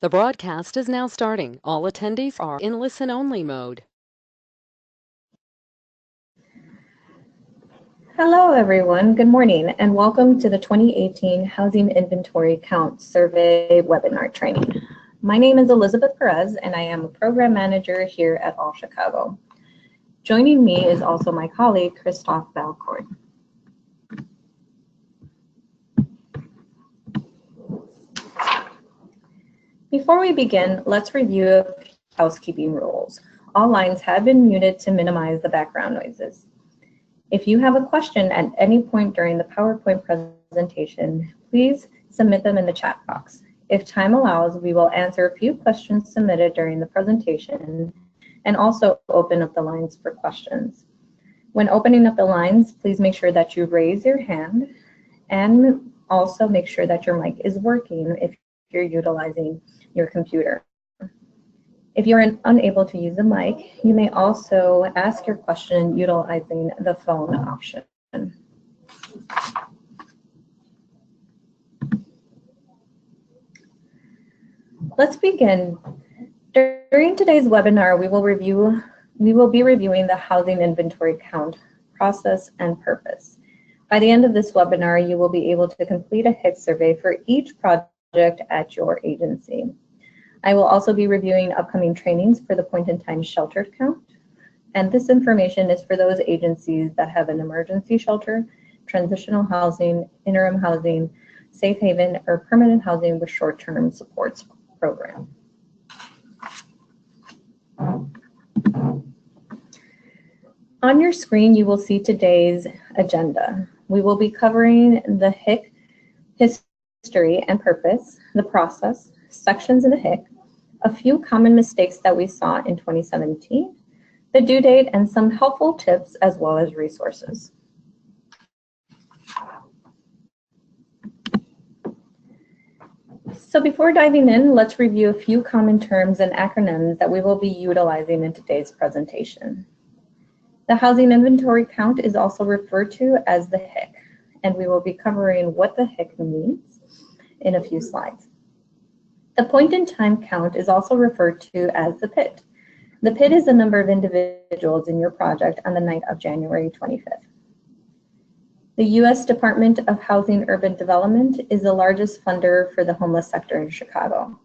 The broadcast is now starting. All attendees are in listen-only mode. Hello, everyone. Good morning, and welcome to the 2018 Housing Inventory Count Survey webinar training. My name is Elizabeth Perez, and I am a program manager here at All Chicago. Joining me is also my colleague, Christophe Valcourt. Before we begin, let's review housekeeping rules. All lines have been muted to minimize the background noises. If you have a question at any point during the PowerPoint presentation, please submit them in the chat box. If time allows, we will answer a few questions submitted during the presentation and also open up the lines for questions. When opening up the lines, please make sure that you raise your hand and also make sure that your mic is working if you're utilizing your computer. If you're unable to use a mic, you may also ask your question utilizing the phone option. Let's begin. During today's webinar, we will be reviewing the housing inventory count, process, and purpose. By the end of this webinar, you will be able to complete a HIC survey for each project at your agency. I will also be reviewing upcoming trainings for the point-in-time shelter count. And this information is for those agencies that have an emergency shelter, transitional housing, interim housing, safe haven, or permanent housing with short-term supports program. On your screen, you will see today's agenda. We will be covering the HIC history and purpose, the process, sections in the HIC, a few common mistakes that we saw in 2017, the due date, and some helpful tips as well as resources. So before diving in, let's review a few common terms and acronyms that we will be utilizing in today's presentation. The housing inventory count is also referred to as the HIC, and we will be covering what the HIC means in a few slides. The point-in-time count is also referred to as the PIT. The PIT is the number of individuals in your project on the night of January 25th. The U.S. Department of Housing Urban Development is the largest funder for the homeless sector in Chicago.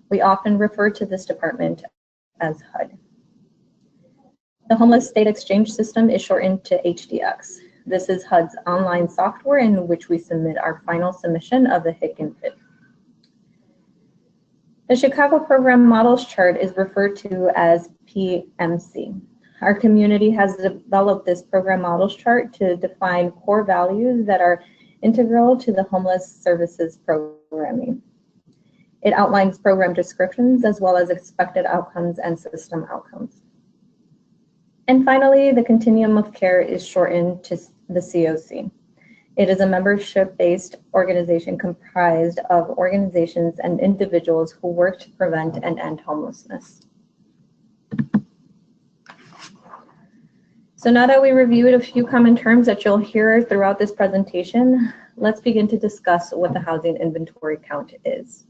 We often refer to this department as HUD. The Homeless State Exchange System is shortened to HDX. This is HUD's online software in which we submit our final submission of the HIC and PIT. The Chicago Program Models Chart is referred to as PMC. Our community has developed this Program Models Chart to define core values that are integral to the homeless services programming. It outlines program descriptions as well as expected outcomes and system outcomes. And finally, the Continuum of Care is shortened to the COC. It is a membership-based organization comprised of organizations and individuals who work to prevent and end homelessness. So now that we reviewed a few common terms that you'll hear throughout this presentation, let's begin to discuss what the housing inventory count is.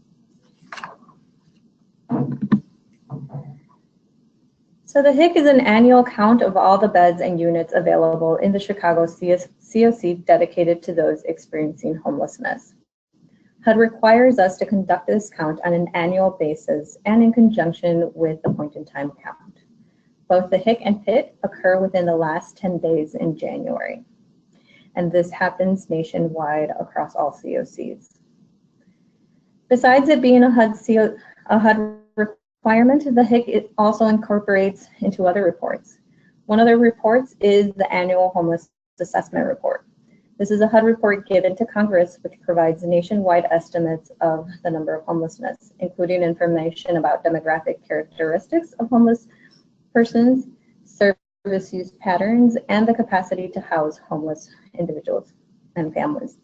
So the HIC is an annual count of all the beds and units available in the Chicago COC dedicated to those experiencing homelessness. HUD requires us to conduct this count on an annual basis and in conjunction with the point-in-time count. Both the HIC and PIT occur within the last 10 days in January, and this happens nationwide across all COCs. Besides it being a HUD requirement, the HIC also incorporates into other reports. One of the reports is the annual homeless assessment report. This is a HUD report given to Congress, which provides nationwide estimates of the number of homelessness, including information about demographic characteristics of homeless persons, service use patterns, and the capacity to house homeless individuals and families.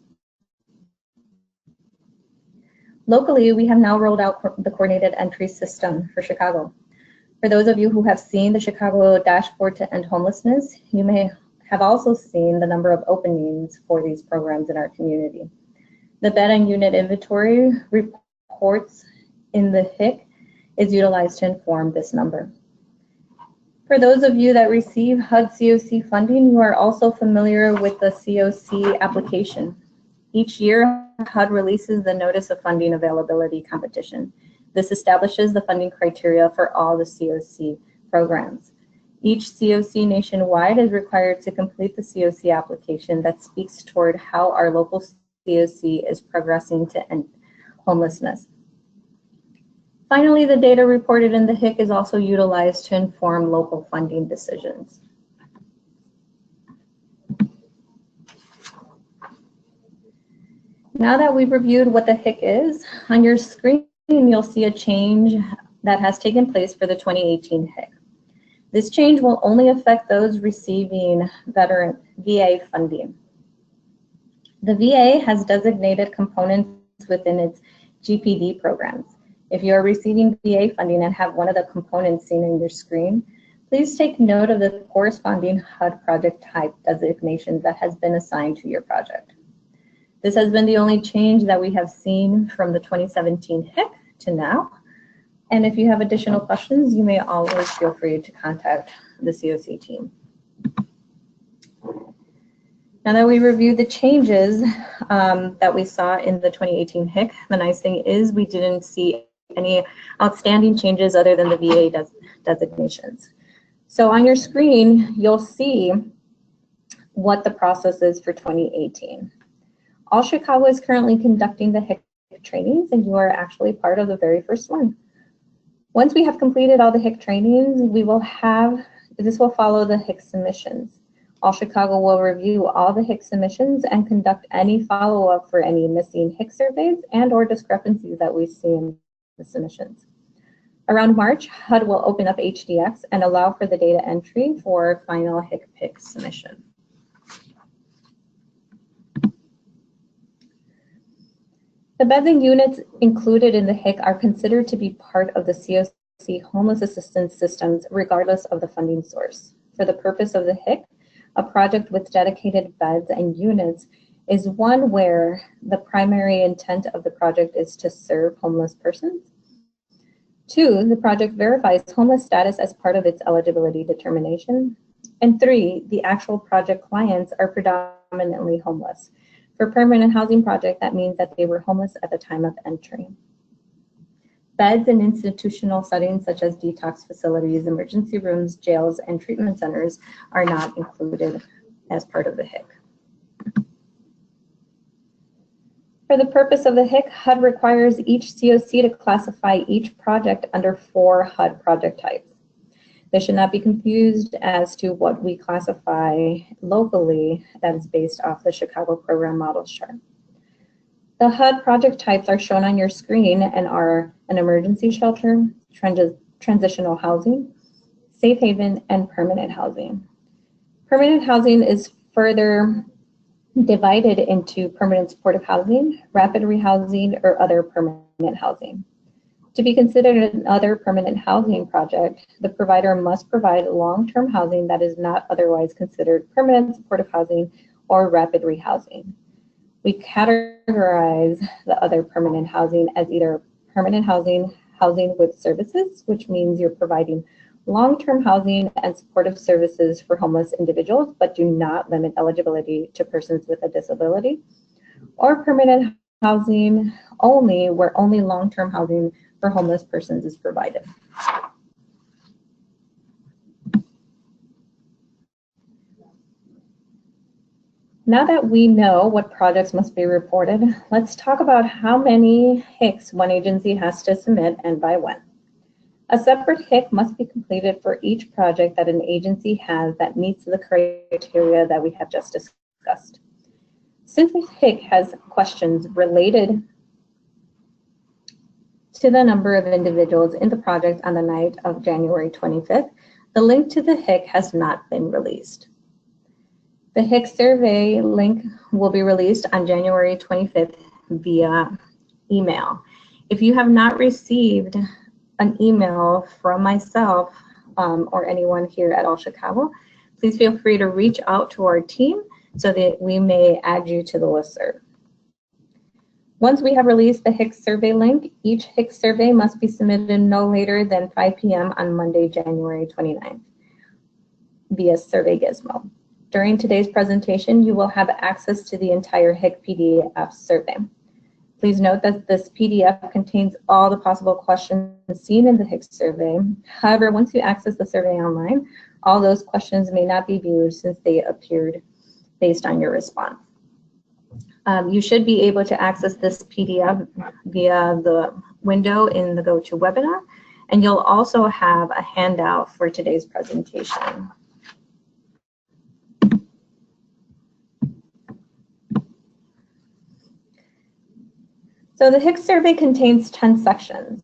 Locally, we have now rolled out the coordinated entry system for Chicago. For those of you who have seen the Chicago Dashboard to End Homelessness, you may have also seen the number of openings for these programs in our community. The bed and unit inventory reports in the HIC is utilized to inform this number. For those of you that receive HUD-COC funding, you are also familiar with the COC application. Each year, HUD releases the Notice of Funding Availability competition. This establishes the funding criteria for all the COC programs. Each COC nationwide is required to complete the COC application that speaks toward how our local COC is progressing to end homelessness. Finally, the data reported in the HIC is also utilized to inform local funding decisions. Now that we've reviewed what the HIC is, on your screen you'll see a change that has taken place for the 2018 HIC. This change will only affect those receiving veteran VA funding. The VA has designated components within its GPD programs. If you are receiving VA funding and have one of the components seen in your screen, please take note of the corresponding HUD project type designation that has been assigned to your project. This has been the only change that we have seen from the 2017 HIC to now. And if you have additional questions, you may always feel free to contact the COC team. Now that we reviewed the changes that we saw in the 2018 HIC, the nice thing is we didn't see any outstanding changes other than the VA designations. So on your screen, you'll see what the process is for 2018. All Chicago is currently conducting the HIC trainings, and you are actually part of the very first one. Once we have completed all the HIC trainings, this will follow the HIC submissions. All Chicago will review all the HIC submissions and conduct any follow-up for any missing HIC surveys and/or discrepancies that we see in the submissions. Around March, HUD will open up HDX and allow for the data entry for final HIC-PIC submission. The beds and units included in the HIC are considered to be part of the COC homeless assistance systems regardless of the funding source. For the purpose of the HIC, a project with dedicated beds and units is one where the primary intent of the project is to serve homeless persons. 2, the project verifies homeless status as part of its eligibility determination. And 3, the actual project clients are predominantly homeless. For permanent housing project, that means that they were homeless at the time of entry. Beds in institutional settings such as detox facilities, emergency rooms, jails, and treatment centers are not included as part of the HIC. For the purpose of the HIC, HUD requires each COC to classify each project under 4 HUD project types. This should not be confused as to what we classify locally that is based off the Chicago Program Models chart. The HUD project types are shown on your screen and are an emergency shelter, transitional housing, safe haven, and permanent housing. Permanent housing is further divided into permanent supportive housing, rapid rehousing, or other permanent housing. To be considered another permanent housing project, the provider must provide long-term housing that is not otherwise considered permanent supportive housing or rapid rehousing. We categorize the other permanent housing as either permanent housing, housing with services, which means you're providing long-term housing and supportive services for homeless individuals, but do not limit eligibility to persons with a disability, or permanent housing only, where only long-term housing for homeless persons is provided. Now that we know what projects must be reported, let's talk about how many HICs one agency has to submit and by when. A separate HIC must be completed for each project that an agency has that meets the criteria that we have just discussed. Since the HIC has questions related to the number of individuals in the project on the night of January 25th, the link to the HIC has not been released. The HIC survey link will be released on January 25th via email. If you have not received an email from myself or anyone here at All Chicago, please feel free to reach out to our team so that we may add you to the listserv. Once we have released the HIC survey link, each HIC survey must be submitted no later than 5 p.m. on Monday, January 29th via Survey Gizmo. During today's presentation, you will have access to the entire HIC PDF survey. Please note that this PDF contains all the possible questions seen in the HIC survey. However, once you access the survey online, all those questions may not be viewed since they appeared based on your response. You should be able to access this PDF via the window in the GoToWebinar, and you'll also have a handout for today's presentation. So the HIC survey contains 10 sections.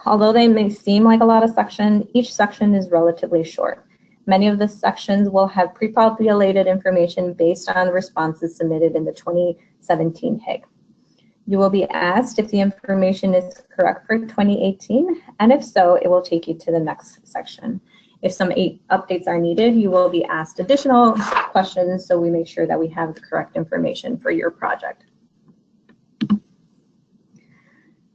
Although they may seem like a lot of sections, each section is relatively short. Many of the sections will have pre-populated information based on responses submitted in the 2017 HIC. You will be asked if the information is correct for 2018, and if so, it will take you to the next section. If some updates are needed, you will be asked additional questions so we make sure that we have the correct information for your project.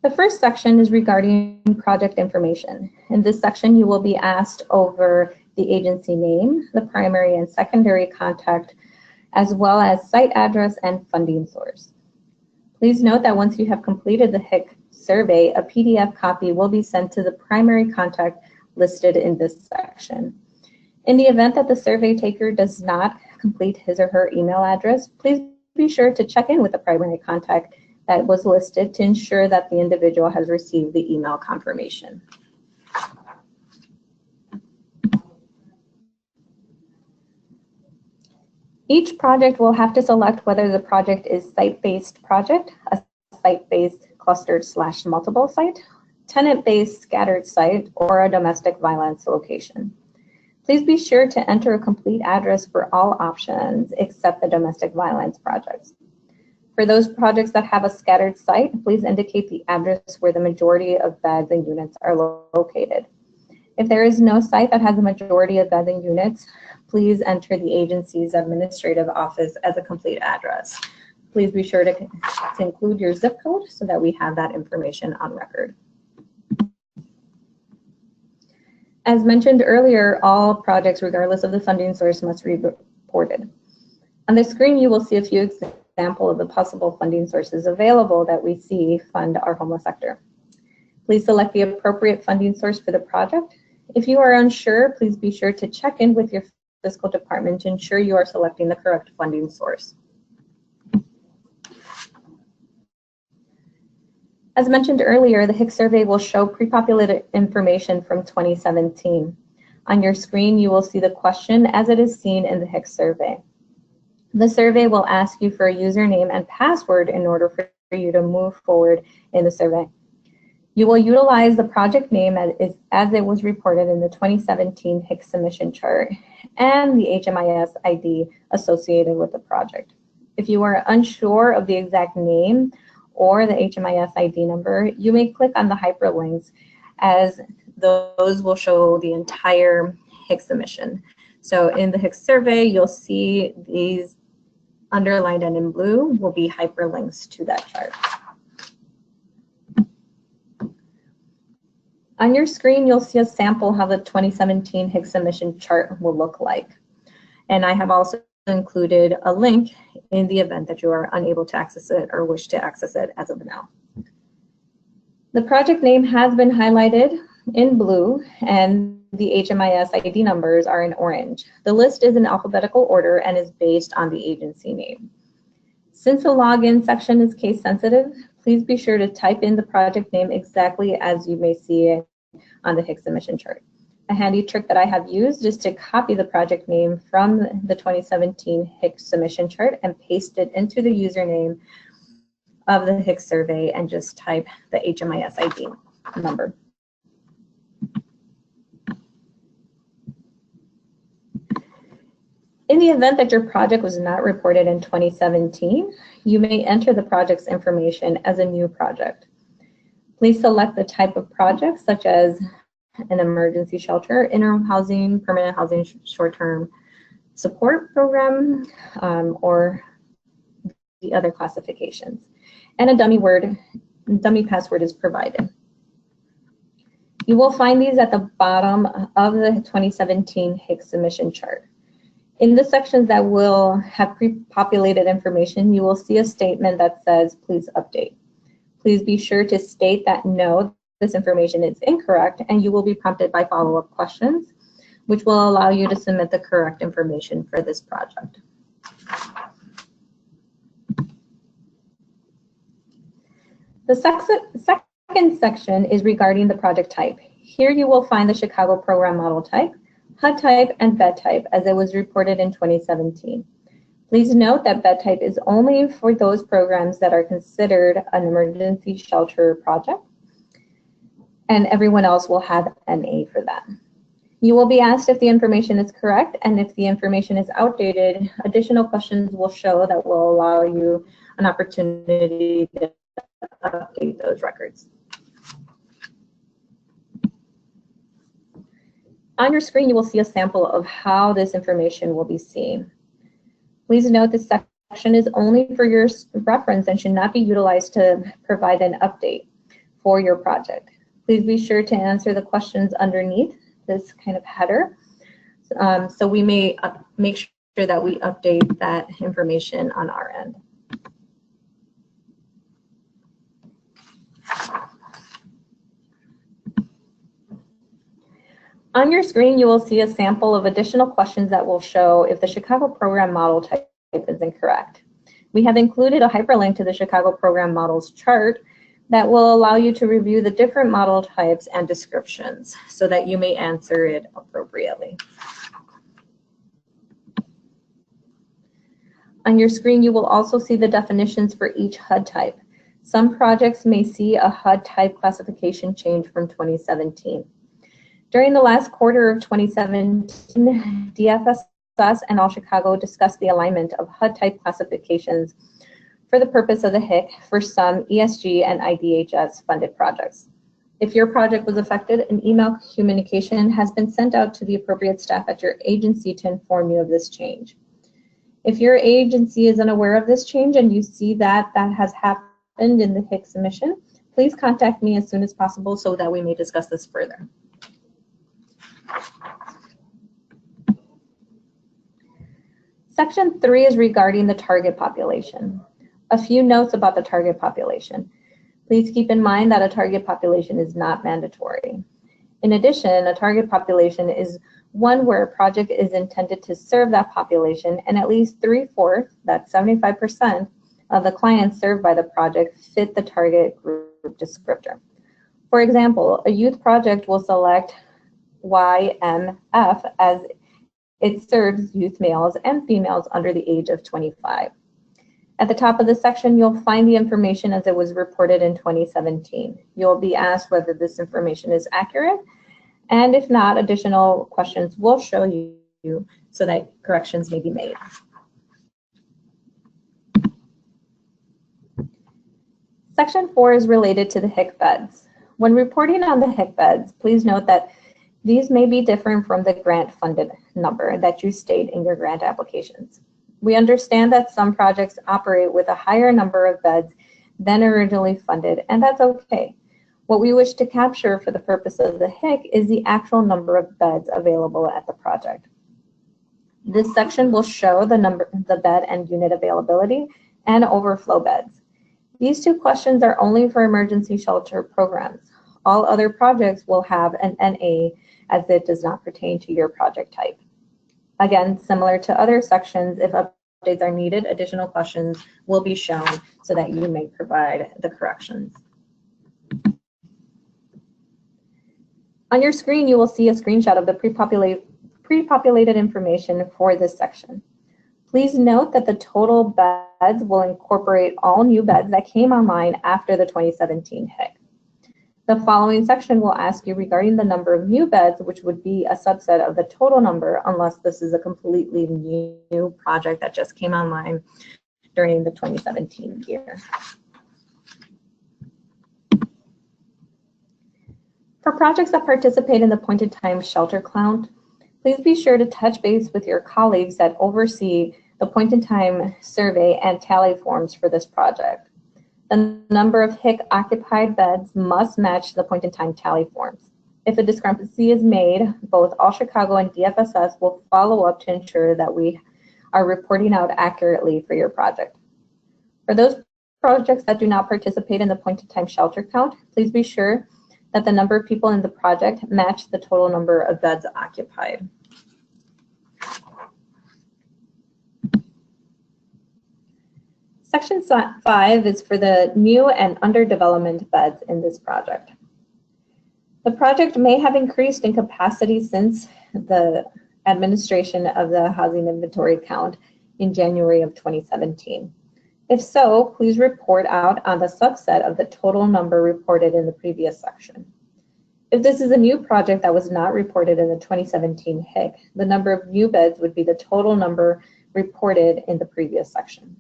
The first section is regarding project information. In this section, you will be asked over the agency name, the primary and secondary contact, as well as site address and funding source. Please note that once you have completed the HIC survey, a PDF copy will be sent to the primary contact listed in this section. In the event that the survey taker does not complete his or her email address, please be sure to check in with the primary contact that was listed to ensure that the individual has received the email confirmation. Each project will have to select whether the project is site-based project, a site-based clustered/multiple site, tenant-based scattered site, or a domestic violence location. Please be sure to enter a complete address for all options except the domestic violence projects. For those projects that have a scattered site, please indicate the address where the majority of beds and units are located. If there is no site that has a majority of beds and units, please enter the agency's administrative office as a complete address. Please be sure to include your zip code so that we have that information on record. As mentioned earlier, all projects, regardless of the funding source, must be reported. On the screen, you will see a few examples of the possible funding sources available that we see fund our homeless sector. Please select the appropriate funding source for the project. If you are unsure, please be sure to check in with your fiscal department to ensure you are selecting the correct funding source. As mentioned earlier, the HIC survey will show pre-populated information from 2017. On your screen, you will see the question as it is seen in the HIC survey. The survey will ask you for a username and password in order for you to move forward in the survey. You will utilize the project name as it was reported in the 2017 HIC submission chart and the HMIS ID associated with the project. If you are unsure of the exact name or the HMIS ID number, you may click on the hyperlinks as those will show the entire HIC submission. So in the HIC survey, you'll see these underlined and in blue will be hyperlinks to that chart. On your screen, you'll see a sample how the 2017 HIC submission chart will look like. And I have also included a link in the event that you are unable to access it or wish to access it as of now. The project name has been highlighted in blue and the HMIS ID numbers are in orange. The list is in alphabetical order and is based on the agency name. Since the login section is case sensitive, please be sure to type in the project name exactly as you may see it on the HIC submission chart. A handy trick that I have used is to copy the project name from the 2017 HIC submission chart and paste it into the username of the HIC survey and just type the HMIS ID number. In the event that your project was not reported in 2017, you may enter the project's information as a new project. Please select the type of project, such as an emergency shelter, interim housing, permanent housing, short-term support program, or the other classifications. and a dummy password is provided. You will find these at the bottom of the 2017 HIC submission chart. In the sections that will have pre-populated information, you will see a statement that says, please update. Please be sure to state that no, this information is incorrect, and you will be prompted by follow-up questions, which will allow you to submit the correct information for this project. The second section is regarding the project type. Here you will find the Chicago program model type, HUD type, and bed type as it was reported in 2017. Please note that bed type is only for those programs that are considered an emergency shelter project, and everyone else will have NA for that. You will be asked if the information is correct, and if the information is outdated, additional questions will show that will allow you an opportunity to update those records. On your screen, you will see a sample of how this information will be seen. Please note this section is only for your reference and should not be utilized to provide an update for your project. Please be sure to answer the questions underneath this kind of header. So we may make sure that we update that information on our end. On your screen, you will see a sample of additional questions that will show if the Chicago program model type is incorrect. We have included a hyperlink to the Chicago program models chart that will allow you to review the different model types and descriptions so that you may answer it appropriately. On your screen, you will also see the definitions for each HUD type. Some projects may see a HUD type classification change from 2017. During the last quarter of 2017, DFSS and All Chicago discussed the alignment of HUD type classifications for the purpose of the HIC for some ESG and IDHS funded projects. If your project was affected, an email communication has been sent out to the appropriate staff at your agency to inform you of this change. If your agency is unaware of this change and you see that that has happened in the HIC submission, please contact me as soon as possible so that we may discuss this further. Section 3 is regarding the target population. A few notes about the target population. Please keep in mind that a target population is not mandatory. In addition, a target population is one where a project is intended to serve that population, and at least 3/4, that's 75%, of the clients served by the project fit the target group descriptor. For example, a youth project will select YMF as it serves youth males and females under the age of 25. At the top of the section, you'll find the information as it was reported in 2017. You'll be asked whether this information is accurate, and if not, additional questions will show you so that corrections may be made. Section 4 is related to the HIC beds. When reporting on the HIC beds, please note that these may be different from the grant funded number that you state in your grant applications. We understand that some projects operate with a higher number of beds than originally funded, and that's okay. What we wish to capture for the purpose of the HIC is the actual number of beds available at the project. This section will show the bed and unit availability and overflow beds. These two questions are only for emergency shelter programs. All other projects will have an NA as it does not pertain to your project type. Again, similar to other sections, if updates are needed, additional questions will be shown so that you may provide the corrections. On your screen, you will see a screenshot of the pre-populated information for this section. Please note that the total beds will incorporate all new beds that came online after the 2017 HIC. The following section will ask you regarding the number of new beds, which would be a subset of the total number unless this is a completely new project that just came online during the 2017 year. For projects that participate in the point-in-time shelter count, please be sure to touch base with your colleagues that oversee the point-in-time survey and tally forms for this project. The number of HIC occupied beds must match the point-in-time tally forms. If a discrepancy is made, both All Chicago and DFSS will follow up to ensure that we are reporting out accurately for your project. For those projects that do not participate in the point-in-time shelter count, please be sure that the number of people in the project match the total number of beds occupied. Section 5 is for the new and under development beds in this project. The project may have increased in capacity since the administration of the housing inventory count in January of 2017. If so, please report out on the subset of the total number reported in the previous section. If this is a new project that was not reported in the 2017 HIC, the number of new beds would be the total number reported in the previous section.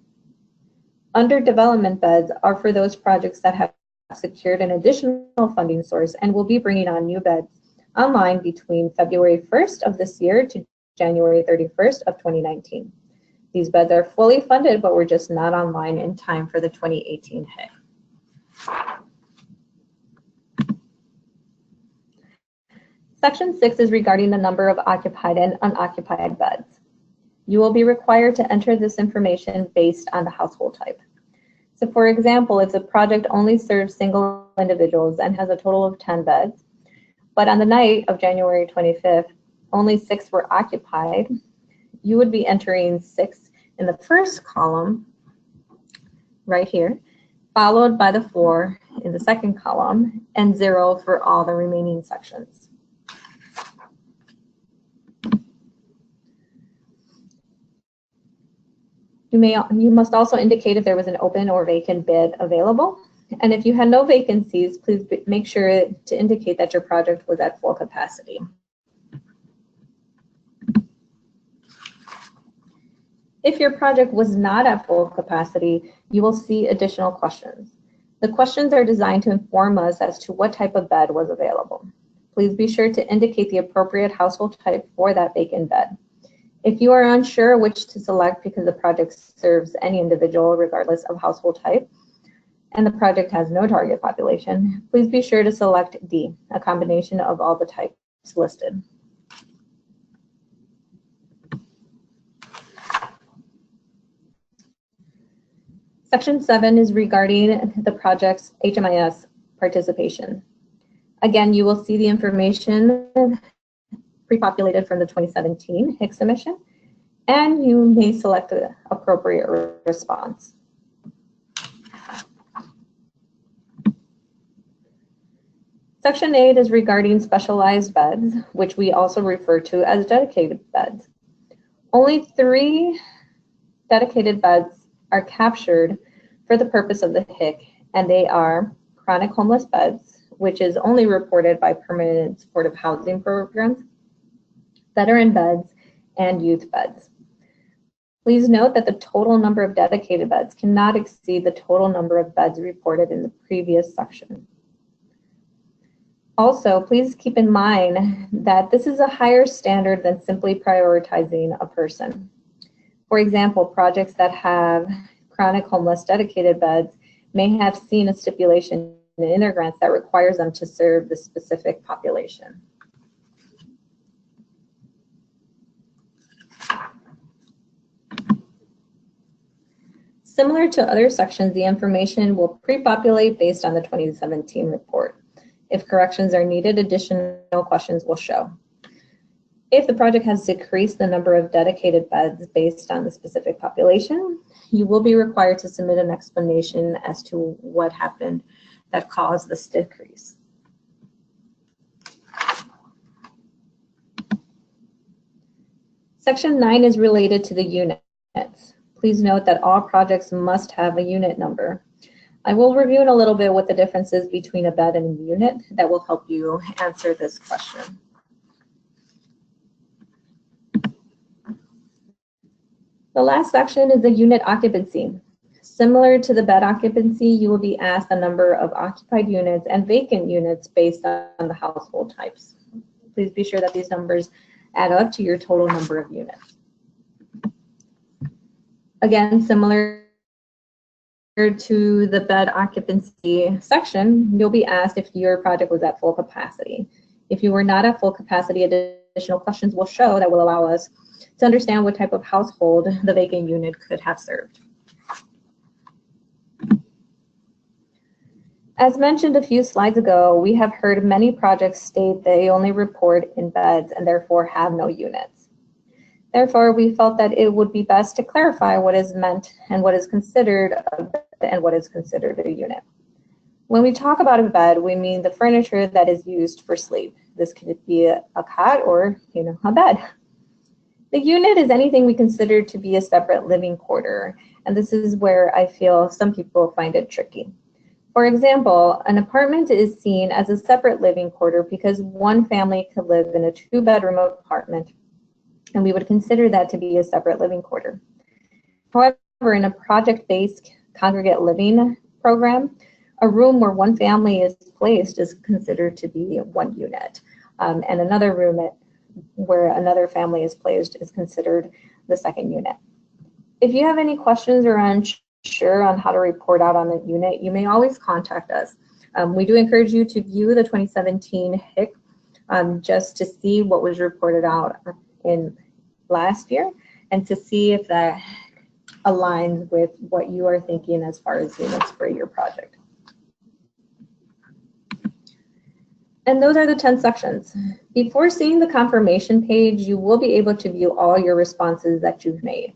Under development beds are for those projects that have secured an additional funding source and will be bringing on new beds online between February 1st of this year to January 31st of 2019. These beds are fully funded, but were just not online in time for the 2018 HIC. Section 6 is regarding the number of occupied and unoccupied beds. You will be required to enter this information based on the household type. So for example, if the project only serves single individuals and has a total of 10 beds, but on the night of January 25th, only 6 were occupied, you would be entering 6 in the first column right here, followed by the 4 in the second column, and 0 for all the remaining sections. You must also indicate if there was an open or vacant bed available. And if you had no vacancies, please make sure to indicate that your project was at full capacity. If your project was not at full capacity, you will see additional questions. The questions are designed to inform us as to what type of bed was available. Please be sure to indicate the appropriate household type for that vacant bed. If you are unsure which to select because the project serves any individual regardless of household type, and the project has no target population, please be sure to select D, a combination of all the types listed. Section 7 is regarding the project's HMIS participation. Again, you will see the information pre-populated from the 2017 HIC submission, and you may select the appropriate response. Section 8 is regarding specialized beds, which we also refer to as dedicated beds. Only 3 dedicated beds are captured for the purpose of the HIC, and they are chronic homeless beds, which is only reported by permanent supportive housing programs, veteran beds, and youth beds. Please note that the total number of dedicated beds cannot exceed the total number of beds reported in the previous section. Also, please keep in mind that this is a higher standard than simply prioritizing a person. For example, projects that have chronic homeless dedicated beds may have seen a stipulation in their grants that requires them to serve the specific population. Similar to other sections, the information will pre-populate based on the 2017 report. If corrections are needed, additional questions will show. If the project has decreased the number of dedicated beds based on the specific population, you will be required to submit an explanation as to what happened that caused this decrease. Section 9 is related to the units. Please note that all projects must have a unit number. I will review in a little bit what the difference is between a bed and a unit that will help you answer this question. The last section is the unit occupancy. Similar to the bed occupancy, you will be asked the number of occupied units and vacant units based on the household types. Please be sure that these numbers add up to your total number of units. Again, similar to the bed occupancy section, you'll be asked if your project was at full capacity. If you were not at full capacity, additional questions will show that will allow us to understand what type of household the vacant unit could have served. As mentioned a few slides ago, we have heard many projects state they only report in beds and therefore have no units. Therefore, we felt that it would be best to clarify what is meant and what is considered a bed and what is considered a unit. When we talk about a bed, we mean the furniture that is used for sleep. This could be a cot or, a bed. The unit is anything we consider to be a separate living quarter, and this is where I feel some people find it tricky. For example, an apartment is seen as a separate living quarter because one family could live in a 2-bedroom apartment, and we would consider that to be a separate living quarter. However, in a project-based congregate living program, a room where one family is placed is considered to be one unit, and another room where another family is placed is considered the second unit. If you have any questions or unsure on how to report out on a unit, you may always contact us. We do encourage you to view the 2017 HIC just to see what was reported out in last year and to see if that aligns with what you are thinking as far as units for your project. And those are the 10 sections. Before seeing the confirmation page, you will be able to view all your responses that you've made.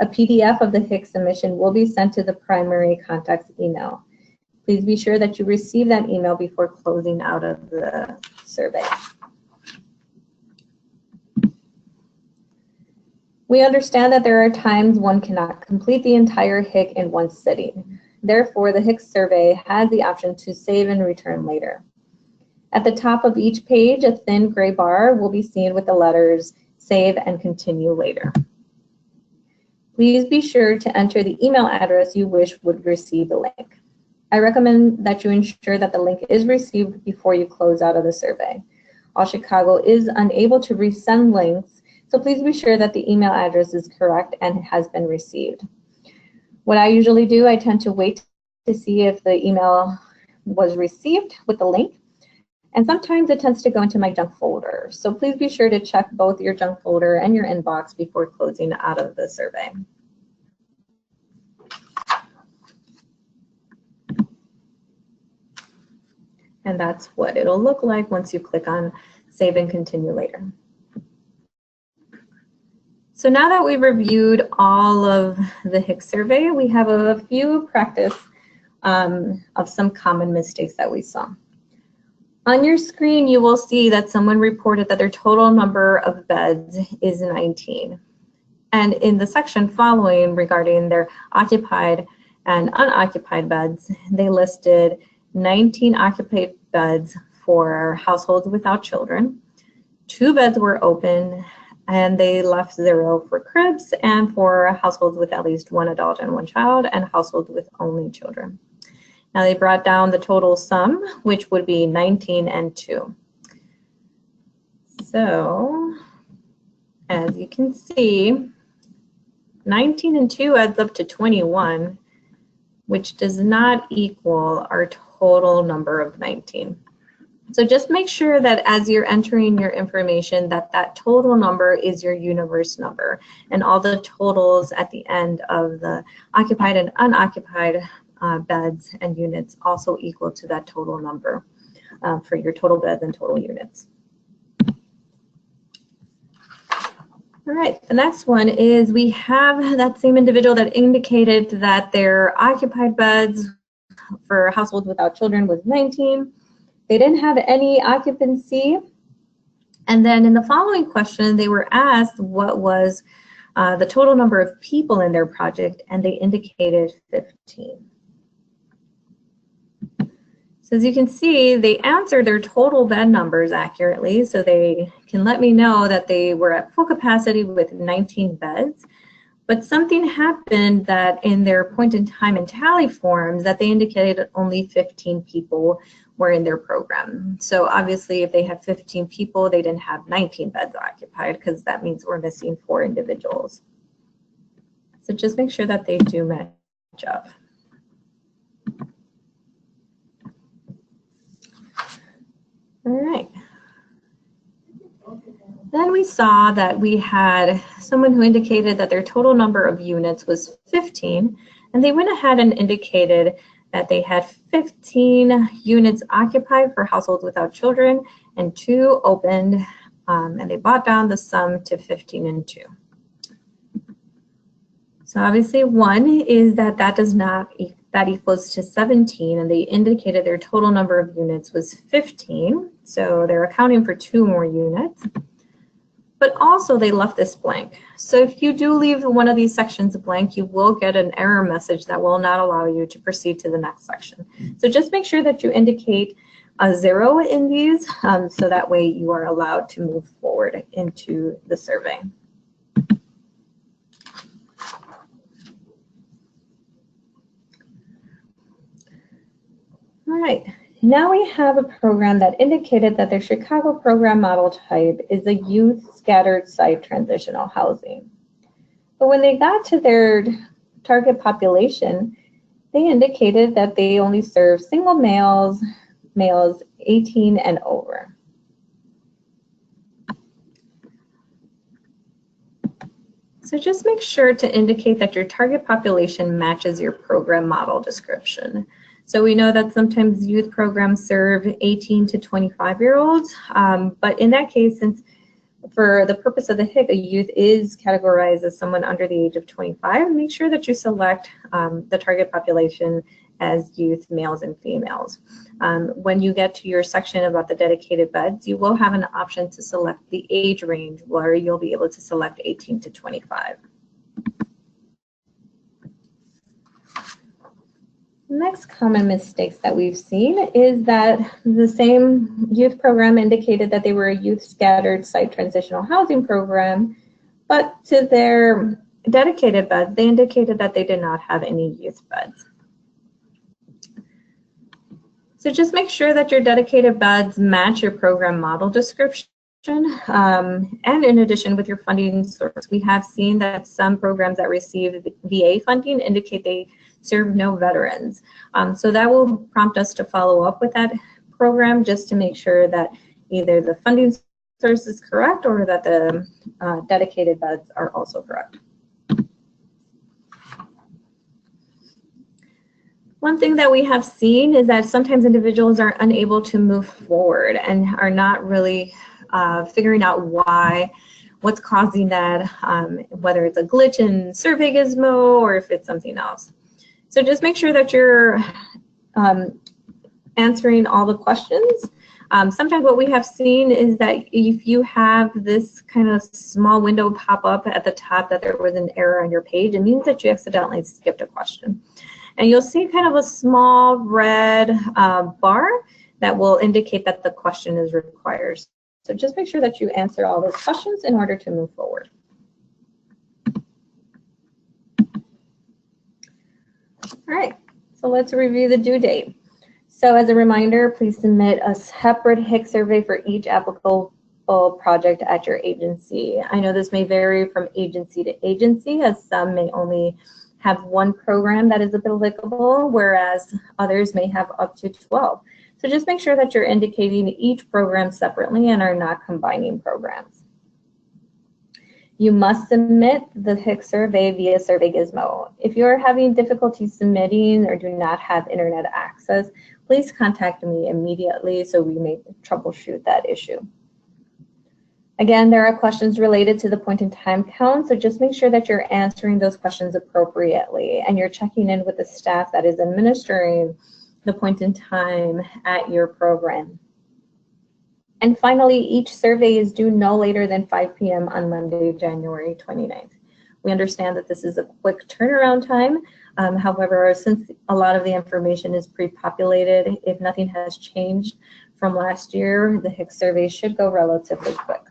A PDF of the HIC submission will be sent to the primary contact's email. Please be sure that you receive that email before closing out of the survey. We understand that there are times one cannot complete the entire HIC in one sitting. Therefore, the HIC survey has the option to save and return later. At the top of each page, a thin gray bar will be seen with the letters save and continue later. Please be sure to enter the email address you wish would receive the link. I recommend that you ensure that the link is received before you close out of the survey. All Chicago is unable to resend links, so please be sure that the email address is correct and has been received. What I usually do, I tend to wait to see if the email was received with the link. And sometimes it tends to go into my junk folder. So please be sure to check both your junk folder and your inbox before closing out of the survey. And that's what it'll look like once you click on Save and Continue Later. So now that we've reviewed all of the HIC survey, we have a few practice of some common mistakes that we saw. On your screen, you will see that someone reported that their total number of beds is 19. And in the section following regarding their occupied and unoccupied beds, they listed 19 occupied beds for households without children. 2 beds were open, and they left 0 for cribs and for households with at least 1 adult and 1 child and households with only children. Now they brought down the total sum, which would be 19 and 2. So, as you can see, 19 and 2 adds up to 21, which does not equal our total number of 19. So just make sure that as you're entering your information that that total number is your universe number, and all the totals at the end of the occupied and unoccupied beds and units also equal to that total number for your total beds and total units. All right, the next one is we have that same individual that indicated that their occupied beds for households without children was 19. They didn't have any occupancy. And then in the following question, they were asked what was the total number of people in their project, and they indicated 15. So as you can see, they answered their total bed numbers accurately, so they can let me know that they were at full capacity with 19 beds. But something happened that in their point in time and tally forms that they indicated only 15 people were in their program. So obviously if they have 15 people, they didn't have 19 beds occupied, because that means we're missing 4 individuals. So just make sure that they do match up. All right. Then we saw that we had someone who indicated that their total number of units was 15, and they went ahead and indicated that they had 15 units occupied for households without children and 2 opened, and they brought down the sum to 15 and 2. So obviously 1 is that equals to 17, and they indicated their total number of units was 15, so they're accounting for 2 more units. But also they left this blank. So if you do leave one of these sections blank, you will get an error message that will not allow you to proceed to the next section. So just make sure that you indicate a 0 in these, so that way you are allowed to move forward into the survey. All right. Now we have a program that indicated that their Chicago program model type is a youth scattered site transitional housing. But when they got to their target population, they indicated that they only serve single males 18 and over. So just make sure to indicate that your target population matches your program model description. So we know that sometimes youth programs serve 18 to 25-year-olds, but in that case, since for the purpose of the HIC, a youth is categorized as someone under the age of 25, make sure that you select the target population as youth males and females. When you get to your section about the dedicated beds, you will have an option to select the age range where you'll be able to select 18 to 25. Next common mistakes that we've seen is that the same youth program indicated that they were a youth scattered site transitional housing program, but to their dedicated beds, they indicated that they did not have any youth beds. So just make sure that your dedicated beds match your program model description. And in addition, with your funding source, we have seen that some programs that receive VA funding indicate they serve no veterans. So that will prompt us to follow up with that program just to make sure that either the funding source is correct or that the dedicated beds are also correct. One thing that we have seen is that sometimes individuals are unable to move forward and are not really figuring out what's causing that, whether it's a glitch in Survey Gizmo or if it's something else. So just make sure that you're answering all the questions. Sometimes what we have seen is that if you have this kind of small window pop up at the top that there was an error on your page, it means that you accidentally skipped a question. And you'll see kind of a small red bar that will indicate that the question is required. So just make sure that you answer all those questions in order to move forward. All right, so let's review the due date. So as a reminder, please submit a separate HIC survey for each applicable project at your agency. I know this may vary from agency to agency, as some may only have one program that is applicable, whereas others may have up to 12. So just make sure that you're indicating each program separately and are not combining programs. You must submit the HIC survey via Survey Gizmo. If you're having difficulty submitting or do not have internet access, please contact me immediately so we may troubleshoot that issue. Again, there are questions related to the point in time count, so just make sure that you're answering those questions appropriately and you're checking in with the staff that is administering the point in time at your program. And finally, each survey is due no later than 5 p.m. on Monday, January 29th. We understand that this is a quick turnaround time. However, since a lot of the information is pre-populated, if nothing has changed from last year, the HIC survey should go relatively quick.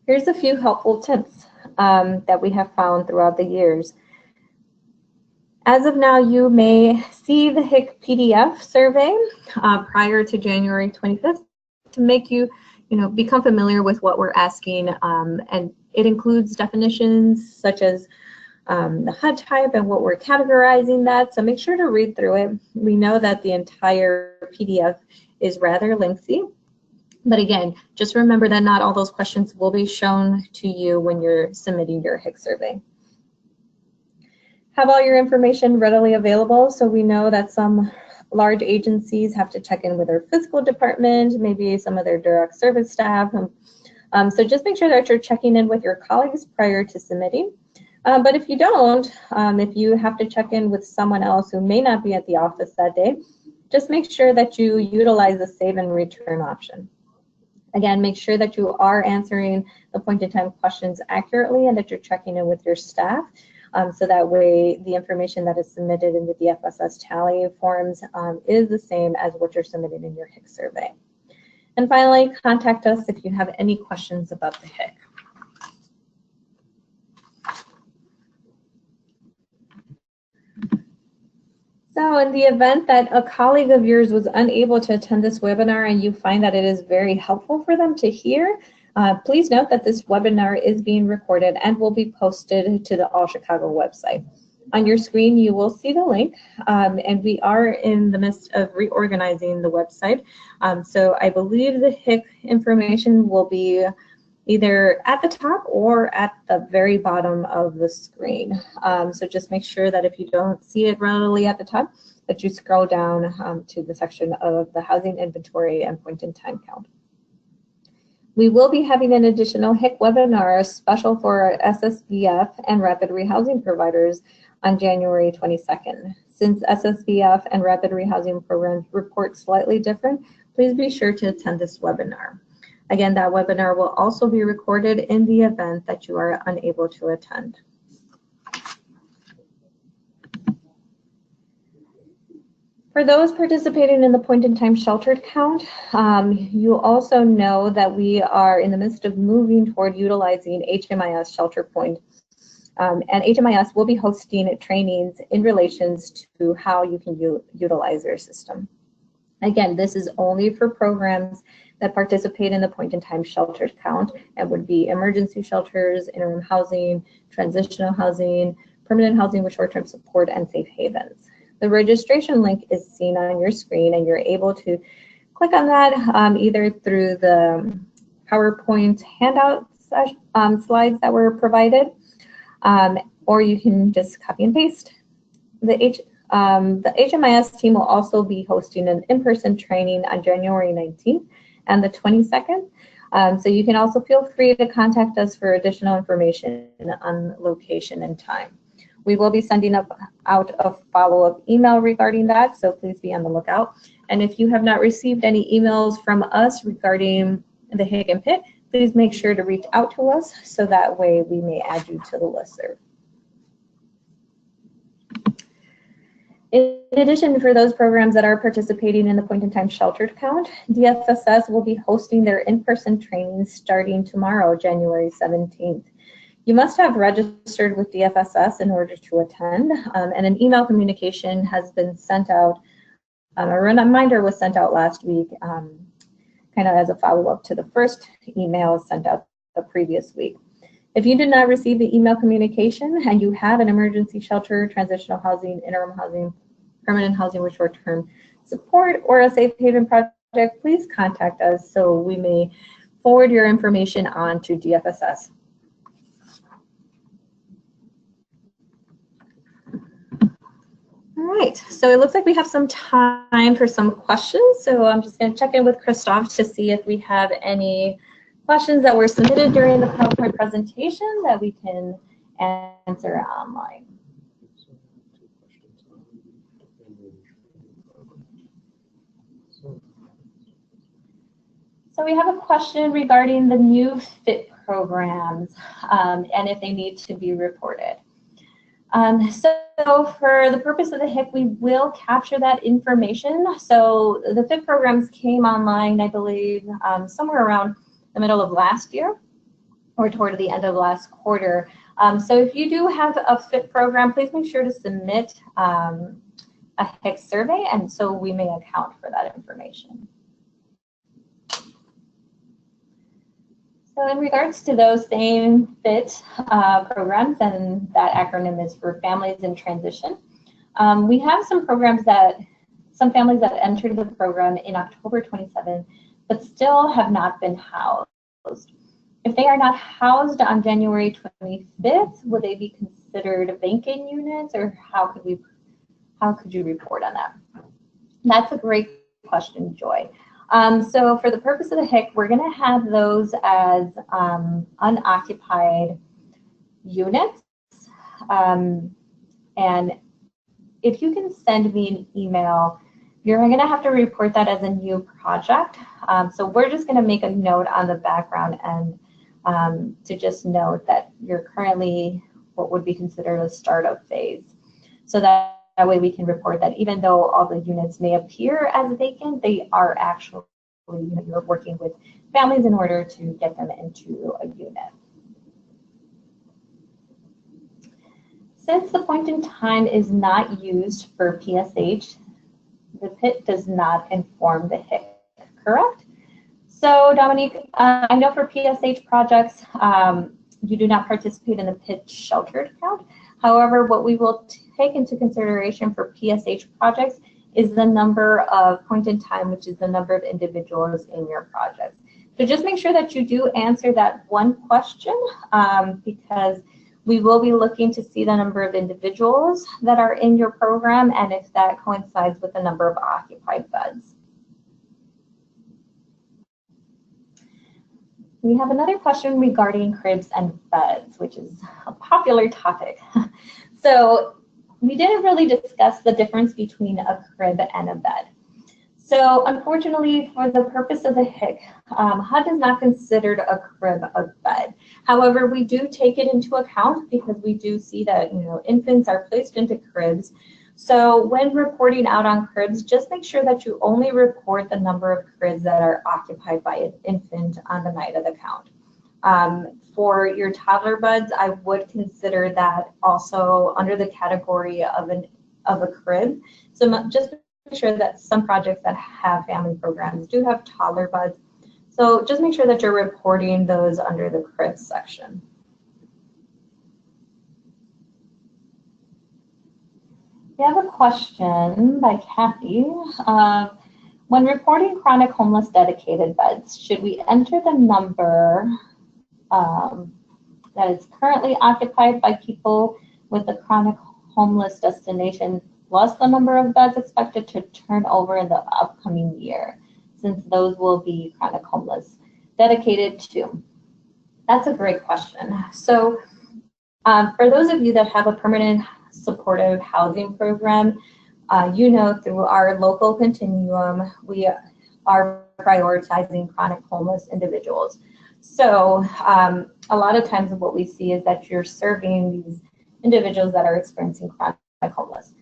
Here's a few helpful tips that we have found throughout the years. As of now, you may see the HIC PDF survey prior to January 25th to make you, become familiar with what we're asking, and it includes definitions such as the HUD type and what we're categorizing that. So make sure to read through it. We know that the entire PDF is rather lengthy. But again, just remember that not all those questions will be shown to you when you're submitting your HIC survey. Have all your information readily available. So we know that some large agencies have to check in with their physical department, maybe some of their direct service staff. So just make sure that you're checking in with your colleagues prior to submitting. But if you don't, if you have to check in with someone else who may not be at the office that day, just make sure that you utilize the save and return option. Again, make sure that you are answering the point-in-time questions accurately and that you're checking in with your staff. So that way the information that is submitted in the DFSS tally forms is the same as what you're submitting in your HIC survey. And finally, contact us if you have any questions about the HIC. So in the event that a colleague of yours was unable to attend this webinar and you find that it is very helpful for them to hear, please note that this webinar is being recorded and will be posted to the All Chicago website. On your screen, you will see the link, and we are in the midst of reorganizing the website. So I believe the HIC information will be either at the top or at the very bottom of the screen. So just make sure that if you don't see it readily at the top, that you scroll down to the section of the housing inventory and point-in-time count. We will be having an additional HIC webinar special for our SSVF and rapid rehousing providers on January 22nd. Since SSVF and rapid rehousing programs report slightly different, please be sure to attend this webinar. Again, that webinar will also be recorded in the event that you are unable to attend. For those participating in the point-in-time sheltered count, you also know that we are in the midst of moving toward utilizing HMIS shelter point. And HMIS will be hosting trainings in relations to how you can utilize their system. Again, this is only for programs that participate in the point-in-time sheltered count and would be emergency shelters, interim housing, transitional housing, permanent housing with short-term support, and safe havens. The registration link is seen on your screen, and you're able to click on that either through the PowerPoint handout slides that were provided, or you can just copy and paste. The HMIS team will also be hosting an in-person training on January 19th and the 22nd. So you can also feel free to contact us for additional information on location and time. We will be sending out a follow-up email regarding that, so please be on the lookout. And if you have not received any emails from us regarding the HIC and PIT, please make sure to reach out to us so that way we may add you to the listserv. In addition, for those programs that are participating in the point-in-time sheltered count, DFSS will be hosting their in-person trainings starting tomorrow, January 17th. You must have registered with DFSS in order to attend, and an email communication has been sent out. A reminder was sent out last week, kind of as a follow-up to the first email sent out the previous week. If you did not receive the email communication and you have an emergency shelter, transitional housing, interim housing, permanent housing with short-term support, or a safe haven project, please contact us so we may forward your information on to DFSS. All right, so it looks like we have some time for some questions. So I'm just going to check in with Christoph to see if we have any questions that were submitted during the PowerPoint presentation that we can answer online. So we have a question regarding the new FIT programs and if they need to be reported. So for the purpose of the HIC, we will capture that information. So the FIT programs came online, I believe, somewhere around the middle of last year or toward the end of last quarter. So if you do have a FIT program, please make sure to submit a HIC survey, and so we may account for that information. So in regards to those same FIT programs, and that acronym is for Families in Transition, we have some families that entered the program in October 27, but still have not been housed. If they are not housed on January 25th, will they be considered vacant units, or how could you report on that? That's a great question, Joy. So for the purpose of the HIC, we're going to have those as unoccupied units. And if you can send me an email, you're going to have to report that as a new project. So we're just going to make a note on the background and to just note that you're currently what would be considered a startup phase. So that way we can report that even though all the units may appear as vacant, they are actually, you're working with families in order to get them into a unit. Since the point in time is not used for PSH, the PIT does not inform the HIC, correct? So Dominique, I know for PSH projects, you do not participate in the PIT sheltered count. However, what we will take into consideration for PSH projects is the number of point in time, which is the number of individuals in your project. So just make sure that you do answer that one question because we will be looking to see the number of individuals that are in your program and if that coincides with the number of occupied beds. We have another question regarding cribs and beds, which is a popular topic. So we didn't really discuss the difference between a crib and a bed. So unfortunately, for the purpose of the HIC, HUD is not considered a crib a bed. However, we do take it into account because we do see that infants are placed into cribs. So when reporting out on cribs, just make sure that you only report the number of cribs that are occupied by an infant on the night of the count. For your toddler beds, I would consider that also under the category of a crib. So just make sure that some projects that have family programs do have toddler beds. So just make sure that you're reporting those under the crib section. We have a question by Kathy. When reporting chronic homeless dedicated beds, should we enter the number that is currently occupied by people with a chronic homeless destination plus the number of beds expected to turn over in the upcoming year, since those will be chronic homeless dedicated to? That's a great question. So for those of you that have a permanent supportive housing program, through our local continuum, we are prioritizing chronic homeless individuals. So a lot of times what we see is that you're serving these individuals that are experiencing chronic homeless.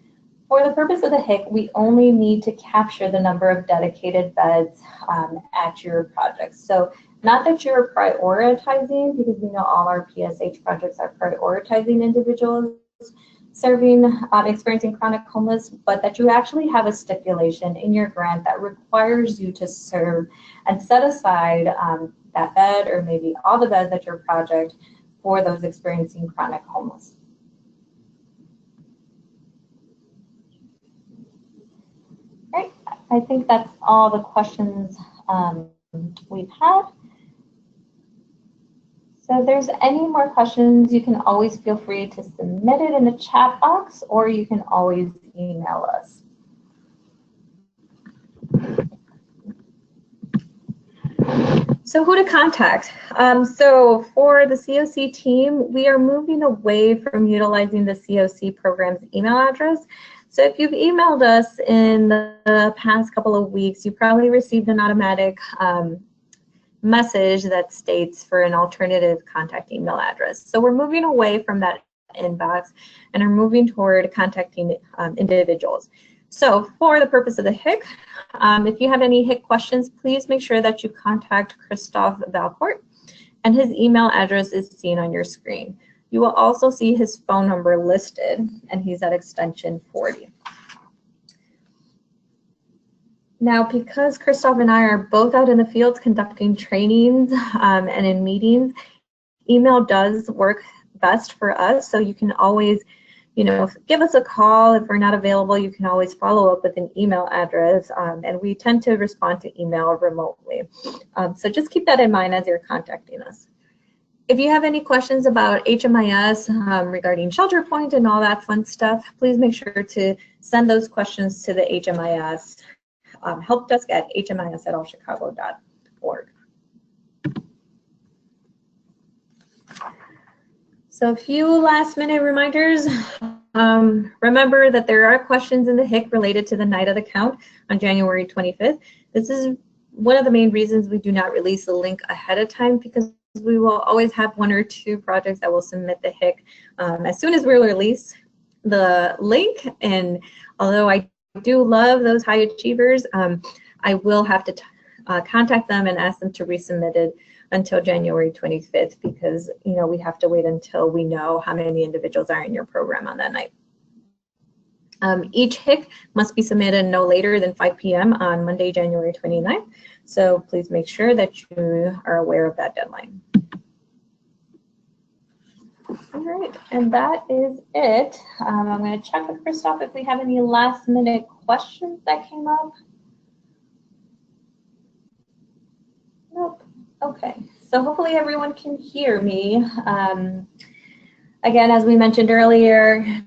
For the purpose of the HIC, we only need to capture the number of dedicated beds at your project. So not that you're prioritizing, because we know all our PSH projects are prioritizing individuals experiencing chronic homeless, but that you actually have a stipulation in your grant that requires you to serve and set aside that bed or maybe all the beds at your project for those experiencing chronic homeless. Great. I think that's all the questions we've had. So if there's any more questions, you can always feel free to submit it in the chat box, or you can always email us. So who to contact? So for the COC team, we are moving away from utilizing the COC program's email address. So if you've emailed us in the past couple of weeks, you probably received an automatic message that states for an alternative contact email address. So we're moving away from that inbox and are moving toward contacting individuals. So for the purpose of the HIC, if you have any HIC questions, please make sure that you contact Christophe Valcourt, and his email address is seen on your screen. You will also see his phone number listed, and he's at extension 40. Now, because Christoph and I are both out in the fields conducting trainings and in meetings, email does work best for us. So you can always, give us a call. If we're not available, you can always follow up with an email address. And we tend to respond to email remotely. So just keep that in mind as you're contacting us. If you have any questions about HMIS regarding shelter point and all that fun stuff, please make sure to send those questions to the HMIS help desk at hmis@allchicago.org. So a few last minute reminders. Remember that there are questions in the HIC related to the night of the count on January 25th. This is one of the main reasons we do not release the link ahead of time, because we will always have one or two projects that will submit the HIC as soon as we release the link. And although I do love those high achievers, I will have to contact them and ask them to resubmit it until January 25th, because we have to wait until we know how many individuals are in your program on that night. Each HIC must be submitted no later than 5 p.m. on Monday, January 29th. So please make sure that you are aware of that deadline. All right, and that is it. I'm going to check with Christoph if we have any last minute questions that came up. Nope. Okay, so hopefully everyone can hear me. Again, as we mentioned earlier,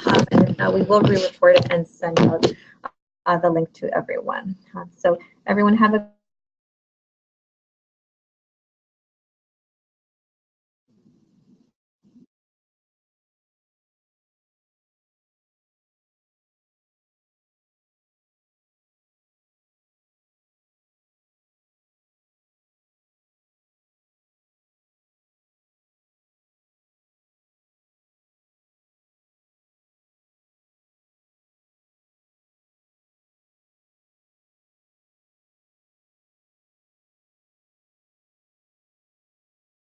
and we will re-record it and send out the link to everyone. So everyone have a